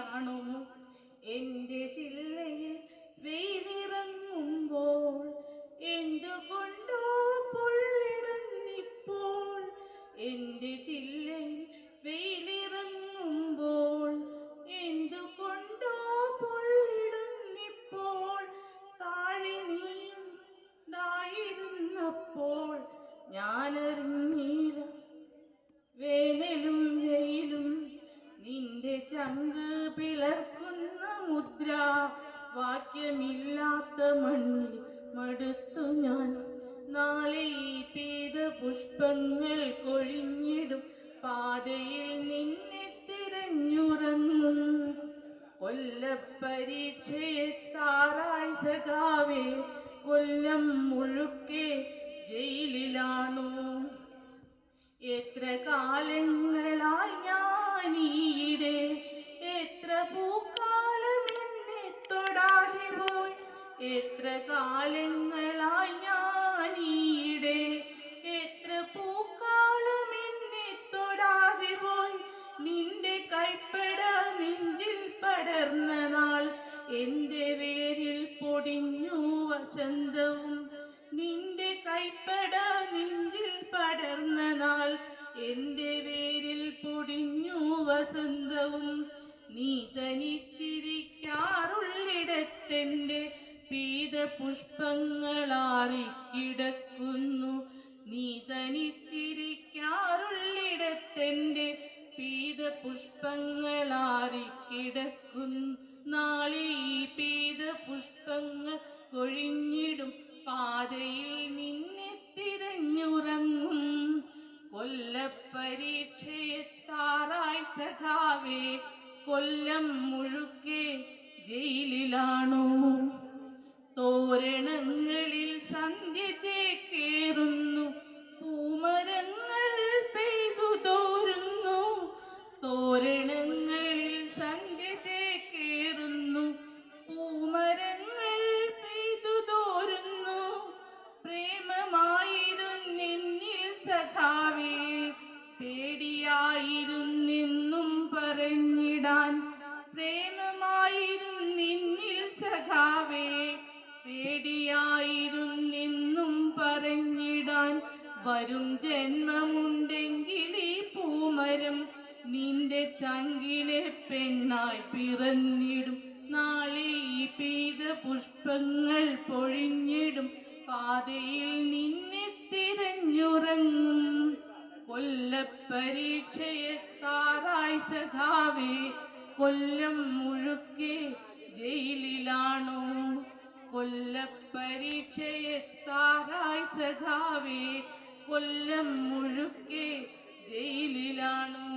ജയിലിലാണോ? എൻ്റെ ചില്ലയിൽ വെയിലിറങ്ങുമ്പോൾ എന്തുകൊണ്ടോ പൊള്ളിടുന്നിപ്പോൾ. എൻ്റെ ചില്ലയിൽ വെയിലിറങ്ങുമ്പോൾ എന്തുകൊണ്ടോ പൊള്ളിടുന്നിപ്പോൾ. താഴെ നീയുണ്ടായിരുന്നപ്പോൾ ഞാനറിഞ്ഞില്ല വേനലും വെയിലും നിന്റെ ചങ്ക് പിളർക്കുന്ന മുദ്ര. വാക്യമില്ലാത്ത മണ്ണിൽ മടുത്തു ഞാൻ. നാളെ ഈ പീത പുഷ്പങ്ങൾ കൊഴിഞ്ഞിടും പാതയിൽ നിന്നെ തിരഞ്ഞുറങ്ങും. കൊല്ലപ്പരീക്ഷയെത്താറായി സഖാവേ, കൊല്ലം മുഴുക്കെ ജയിലിലാണോ? എത്ര കാലങ്ങളായി ഞാനീയിടെ, എത്ര പൂക്കാലം എന്നെ തൊടാതെ പോയി. എത്ര കാലങ്ങളായി ഞാനീയിടെ, എത്ര പൂക്കാലം എന്നെ തൊടാതെ പോയി. നിന്റെ കൈപ്പട നെഞ്ചിൽ പടർന്ന നാൾ എൻ്റെ വേരിൽ പൊടിഞ്ഞു വസന്തവും. നിന്റെ കൈപ്പട നെഞ്ചിൽ പടർന്ന നാൾ എൻ്റെ വേരിൽ പൊടിഞ്ഞു വസന്തവും. നീ തനിച്ചിരിക്കാറുള്ളിടത്തെൻ്റെ പീത പുഷ്പങ്ങളാറിക്കിടക്കുന്നു. നീ തനിച്ചിരിക്കാറുള്ളിടത്തെൻ്റെ പീത പുഷ്പങ്ങളാറിക്കിടക്കുന്നു. നാളെ ഈ പീത പുഷ്പങ്ങൾ കൊഴിഞ്ഞിടും പാതയിൽ നിന്നെ തിരഞ്ഞുറങ്ങും. കൊല്ലപ്പരീക്ഷയെത്താറായി സഖാവേ, കൊല്ലം മുഴുക്കെ ജയിലിലാണോ? തോരണങ്ങളിൽ സന്ധ്യ ചേക്കേറുന്നു, പൂമരങ്ങൾ പെയ്തു തോരുന്നു. തോരണങ്ങളിൽ സന്ധ്യ ചേക്കേറുന്നു, പൂമരങ്ങൾ പെയ്തു തോരുന്നു. പ്രേമമായിരുന്നെന്നിൽ സഖാവേ, പേടിയായിരുന്നെന്നും പറഞ്ഞിടാൻ. പ്രേമമായിരുന്നെന്നിൽ സഖാവേ, പേടിയായിരുന്നെന്നും പറഞ്ഞിടാൻ. വരും ജന്മമുണ്ടെങ്കിൽ ഈ പൂമരം നിന്റെ ചങ്കിലെ പെണ്ണായി പിറന്നിടും. നാളെ ഈ പീത പുഷ്പങ്ങൾ പൊഴിഞ്ഞിടും പാതയിൽ നിന്നെ തിരഞ്ഞുറങ്ങും. കൊല്ലപ്പരീക്ഷയെത്താറായി സഖാവേ, കൊല്ലം മുഴുക്കെ ജയിലിലാണോ? കൊല്ലപ്പരീക്ഷയെത്താറായി സഖാവേ, കൊല്ലം മുഴുക്കെ ജയിലിലാണോ?